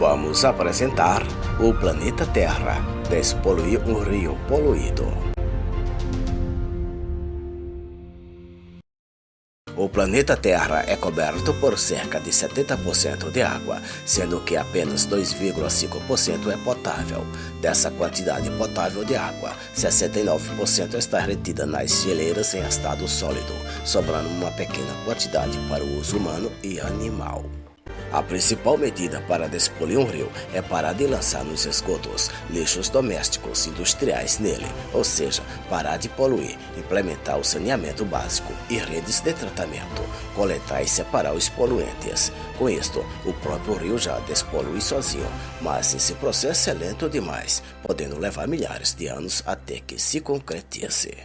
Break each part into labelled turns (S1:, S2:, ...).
S1: Vamos apresentar o planeta Terra despoluir um rio poluído. O planeta Terra é coberto por cerca de 70% de água, sendo que apenas 2,5% é potável. Dessa quantidade potável de água, 69% está retida nas geleiras em estado sólido, sobrando uma pequena quantidade para o uso humano e animal. A principal medida para despolir um rio é parar de lançar nos esgotos lixos domésticos e industriais nele, ou seja, parar de poluir, implementar o saneamento básico e redes de tratamento, coletar e separar os poluentes. Com isto, o próprio rio já despolui sozinho, mas esse processo é lento demais, podendo levar milhares de anos até que se concretize.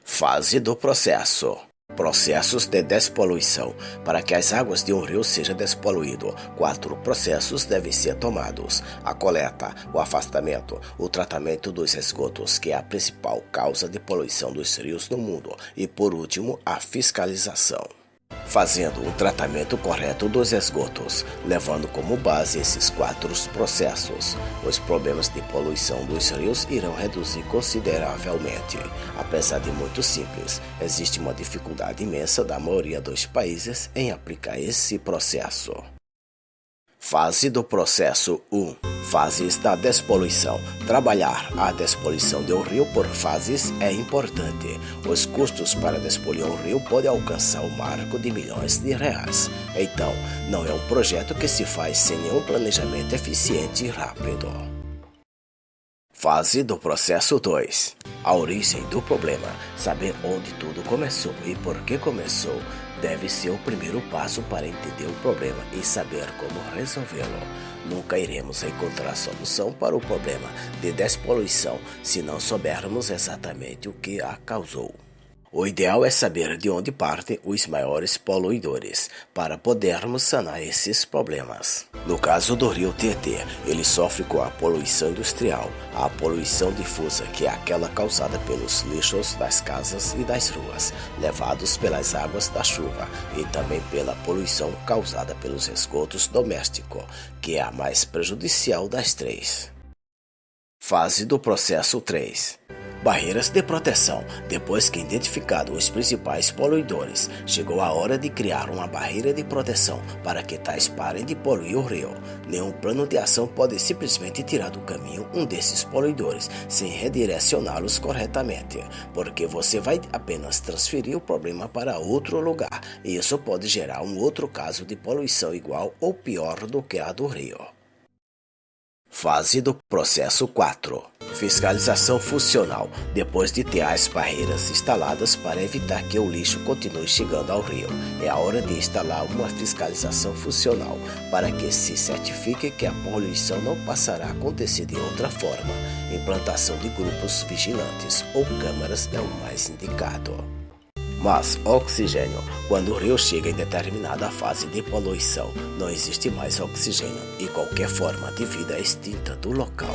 S1: Fase do processo. Processos de despoluição. Para que as águas de um rio sejam despoluídas, 4 processos devem ser tomados: a coleta, o afastamento, o tratamento dos esgotos, que é a principal causa de poluição dos rios no mundo, e por último, a fiscalização. Fazendo um tratamento correto dos esgotos, levando como base esses 4 processos, os problemas de poluição dos rios irão reduzir consideravelmente. Apesar de muito simples, existe uma dificuldade imensa da maioria dos países em aplicar esse processo. Fase do processo 1. Fases da despoluição. Trabalhar a despoluição de um rio por fases é importante. Os custos para despolir um rio podem alcançar o marco de milhões de reais. Então, não é um projeto que se faz sem nenhum planejamento eficiente e rápido. Fase do processo 2. A origem do problema. Saber onde tudo começou e por que começou deve ser o primeiro passo para entender o problema e saber como resolvê-lo. Nunca iremos encontrar solução para o problema de despoluição se não soubermos exatamente o que a causou. O ideal é saber de onde partem os maiores poluidores, para podermos sanar esses problemas. No caso do rio Tietê, ele sofre com a poluição industrial, a poluição difusa, que é aquela causada pelos lixos das casas e das ruas, levados pelas águas da chuva, e também pela poluição causada pelos esgotos domésticos, que é a mais prejudicial das 3. Fase do processo 3. Barreiras de proteção. Depois que identificados os principais poluidores, chegou a hora de criar uma barreira de proteção para que tais parem de poluir o rio. Nenhum plano de ação pode simplesmente tirar do caminho um desses poluidores sem redirecioná-los corretamente, porque você vai apenas transferir o problema para outro lugar, e isso pode gerar um outro caso de poluição igual ou pior do que a do rio. Fase do processo 4. Fiscalização funcional. Depois de ter as barreiras instaladas para evitar que o lixo continue chegando ao rio, é a hora de instalar uma fiscalização funcional para que se certifique que a poluição não passará a acontecer de outra forma. Implantação de grupos vigilantes ou câmaras é o mais indicado. Mas oxigênio. Quando o rio chega em determinada fase de poluição, não existe mais oxigênio e qualquer forma de vida é extinta do local.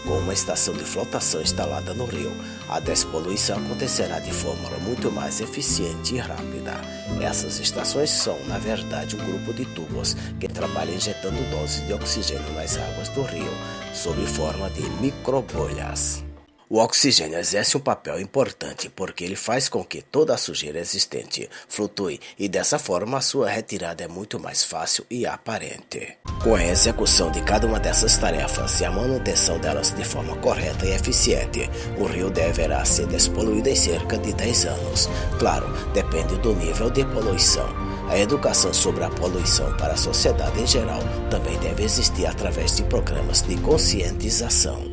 S1: Com uma estação de flotação instalada no rio, a despoluição acontecerá de forma muito mais eficiente e rápida. Essas estações são, na verdade, um grupo de tubos que trabalham injetando doses de oxigênio nas águas do rio, sob forma de microbolhas. O oxigênio exerce um papel importante porque ele faz com que toda a sujeira existente flutue e dessa forma a sua retirada é muito mais fácil e aparente. Com a execução de cada uma dessas tarefas e a manutenção delas de forma correta e eficiente, o rio deverá ser despoluído em cerca de 10 anos. Claro, depende do nível de poluição. A educação sobre a poluição para a sociedade em geral também deve existir através de programas de conscientização.